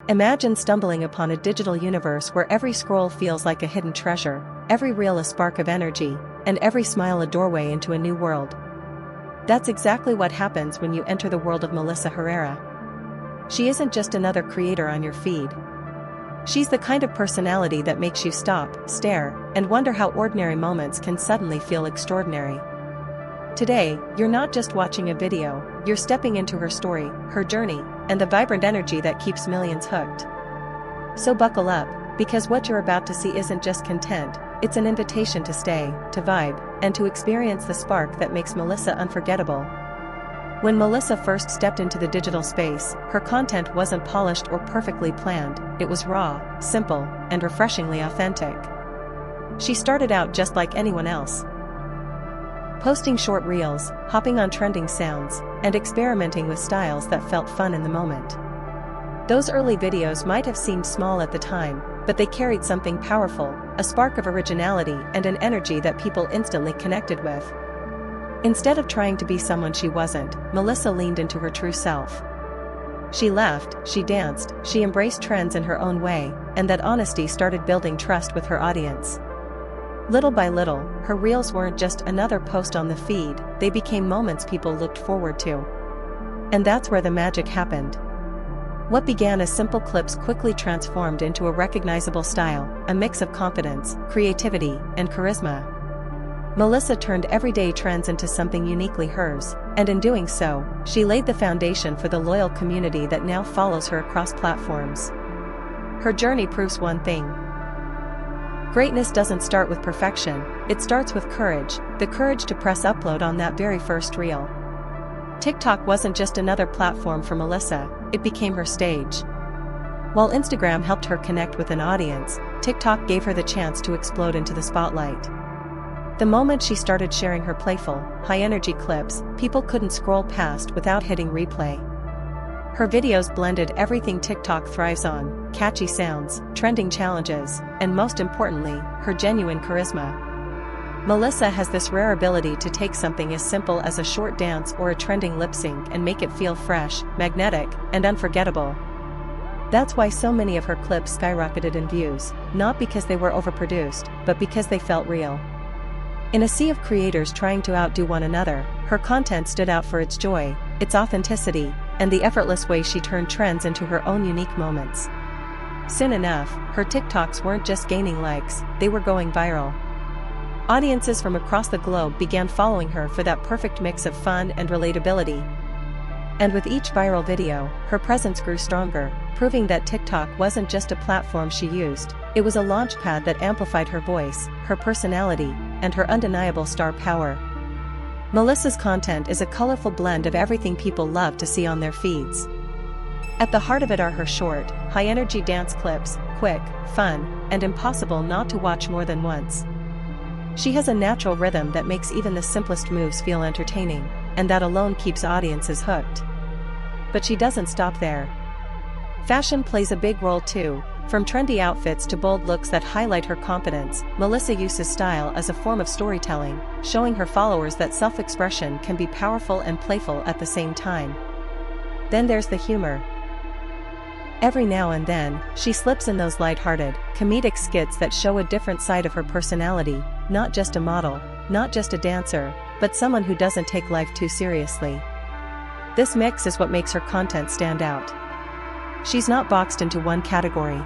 Imagine stumbling upon a digital universe where every scroll feels like a hidden treasure, every reel a spark of energy, and every smile a doorway into a new world. That's exactly what happens when you enter the world of Melissa Herrera. She isn't just another creator on your feed. She's the kind of personality that makes you stop, stare, and wonder how ordinary moments can suddenly feel extraordinary. Today, you're not just watching a video, you're stepping into her story, her journey, and the vibrant energy that keeps millions hooked. So buckle up, because what you're about to see isn't just content, it's an invitation to stay, to vibe, and to experience the spark that makes Melissa unforgettable. When Melissa first stepped into the digital space, her content wasn't polished or perfectly planned, it was raw, simple, and refreshingly authentic. She started out just like anyone else, posting short reels, hopping on trending sounds, and experimenting with styles that felt fun in the moment. Those early videos might have seemed small at the time, but they carried something powerful, a spark of originality and an energy that people instantly connected with. Instead of trying to be someone she wasn't, Melissa leaned into her true self. She laughed, she danced, she embraced trends in her own way, and that honesty started building trust with her audience. Little by little, her reels weren't just another post on the feed, they became moments people looked forward to. And that's where the magic happened. What began as simple clips quickly transformed into a recognizable style, a mix of confidence, creativity, and charisma. Melissa turned everyday trends into something uniquely hers, and in doing so, she laid the foundation for the loyal community that now follows her across platforms. Her journey proves one thing. Greatness doesn't start with perfection, it starts with courage, the courage to press upload on that very first reel. TikTok wasn't just another platform for Melissa, it became her stage. While Instagram helped her connect with an audience, TikTok gave her the chance to explode into the spotlight. The moment she started sharing her playful, high-energy clips, people couldn't scroll past without hitting replay. Her videos blended everything TikTok thrives on: catchy sounds, trending challenges, and most importantly, her genuine charisma. Melissa has this rare ability to take something as simple as a short dance or a trending lip sync and make it feel fresh, magnetic, and unforgettable. That's why so many of her clips skyrocketed in views, not because they were overproduced, but because they felt real. In a sea of creators trying to outdo one another, her content stood out for its joy, its authenticity, and the effortless way she turned trends into her own unique moments. Soon enough, her TikToks weren't just gaining likes, they were going viral. Audiences from across the globe began following her for that perfect mix of fun and relatability. And with each viral video, her presence grew stronger, proving that TikTok wasn't just a platform she used, it was a launchpad that amplified her voice, her personality, and her undeniable star power. Melissa's content is a colorful blend of everything people love to see on their feeds. At the heart of it are her short, high-energy dance clips, quick, fun, and impossible not to watch more than once. She has a natural rhythm that makes even the simplest moves feel entertaining, and that alone keeps audiences hooked. But she doesn't stop there. Fashion plays a big role too. From trendy outfits to bold looks that highlight her confidence, Melissa uses style as a form of storytelling, showing her followers that self-expression can be powerful and playful at the same time. Then there's the humor. Every now and then, she slips in those light-hearted, comedic skits that show a different side of her personality, not just a model, not just a dancer, but someone who doesn't take life too seriously. This mix is what makes her content stand out. She's not boxed into one category.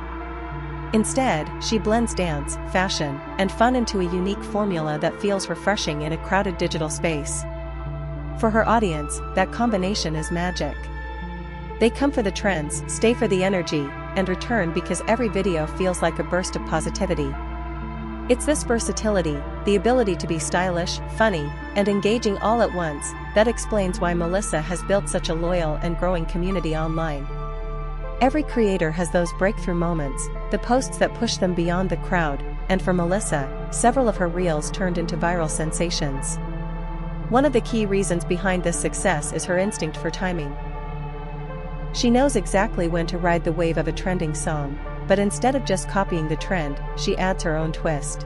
Instead, she blends dance, fashion, and fun into a unique formula that feels refreshing in a crowded digital space. For her audience, that combination is magic. They come for the trends, stay for the energy, and return because every video feels like a burst of positivity. It's this versatility, the ability to be stylish, funny, and engaging all at once, that explains why Melissa has built such a loyal and growing community online. Every creator has those breakthrough moments, the posts that push them beyond the crowd, and for Melissa, several of her reels turned into viral sensations. One of the key reasons behind this success is her instinct for timing. She knows exactly when to ride the wave of a trending song, but instead of just copying the trend, she adds her own twist.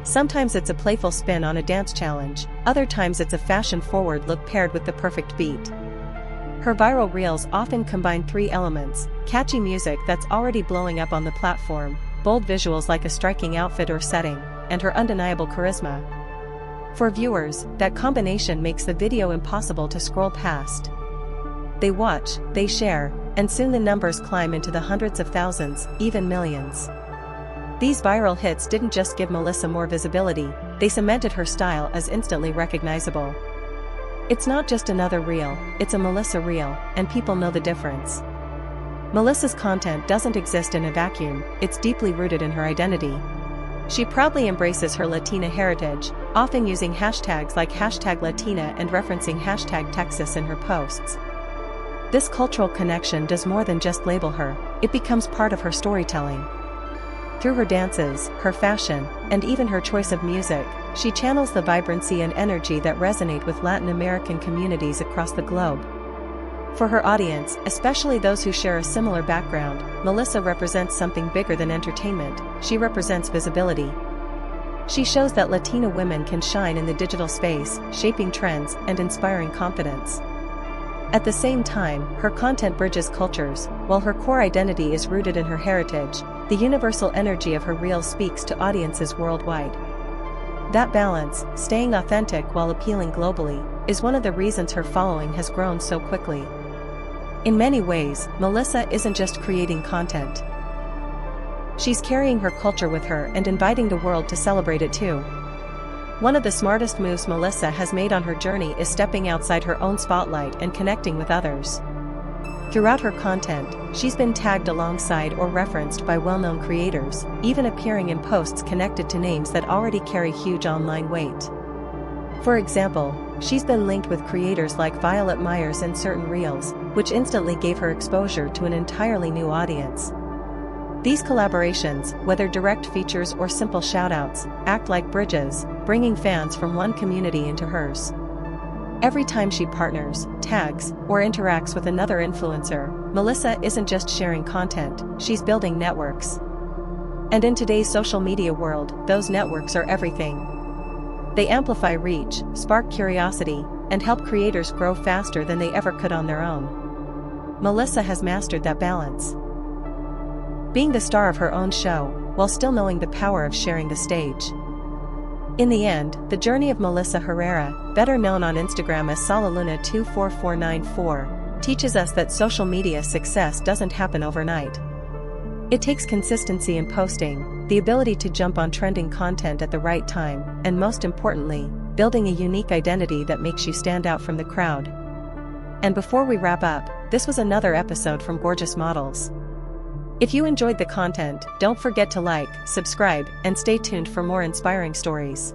Sometimes it's a playful spin on a dance challenge, other times it's a fashion-forward look paired with the perfect beat. Her viral reels often combine three elements: catchy music that's already blowing up on the platform, bold visuals like a striking outfit or setting, and her undeniable charisma. For viewers, that combination makes the video impossible to scroll past. They watch, they share, and soon the numbers climb into the hundreds of thousands, even millions. These viral hits didn't just give Melissa more visibility, they cemented her style as instantly recognizable. It's not just another reel, it's a Melissa reel, and people know the difference. Melissa's content doesn't exist in a vacuum, it's deeply rooted in her identity. She proudly embraces her Latina heritage, often using hashtags like #Latina and referencing #Texas in her posts. This cultural connection does more than just label her, it becomes part of her storytelling. Through her dances, her fashion, and even her choice of music, she channels the vibrancy and energy that resonate with Latin American communities across the globe. For her audience, especially those who share a similar background, Melissa represents something bigger than entertainment, she represents visibility. She shows that Latina women can shine in the digital space, shaping trends and inspiring confidence. At the same time, her content bridges cultures. While her core identity is rooted in her heritage, the universal energy of her reels speaks to audiences worldwide. That balance, staying authentic while appealing globally, is one of the reasons her following has grown so quickly. In many ways, Melissa isn't just creating content. She's carrying her culture with her and inviting the world to celebrate it too. One of the smartest moves Melissa has made on her journey is stepping outside her own spotlight and connecting with others. Throughout her content, she's been tagged alongside or referenced by well-known creators, even appearing in posts connected to names that already carry huge online weight. For example, she's been linked with creators like Violet Myers in certain reels, which instantly gave her exposure to an entirely new audience. These collaborations, whether direct features or simple shoutouts, act like bridges, bringing fans from one community into hers. Every time she partners, tags, or interacts with another influencer, Melissa isn't just sharing content, she's building networks. And in today's social media world, those networks are everything. They amplify reach, spark curiosity, and help creators grow faster than they ever could on their own. Melissa has mastered that balance, being the star of her own show, while still knowing the power of sharing the stage. In the end, the journey of Melissa Herrera, better known on Instagram as Salaluna24494, teaches us that social media success doesn't happen overnight. It takes consistency in posting, the ability to jump on trending content at the right time, and most importantly, building a unique identity that makes you stand out from the crowd. And before we wrap up, this was another episode from Gorgeous Models. If you enjoyed the content, don't forget to like, subscribe, and stay tuned for more inspiring stories.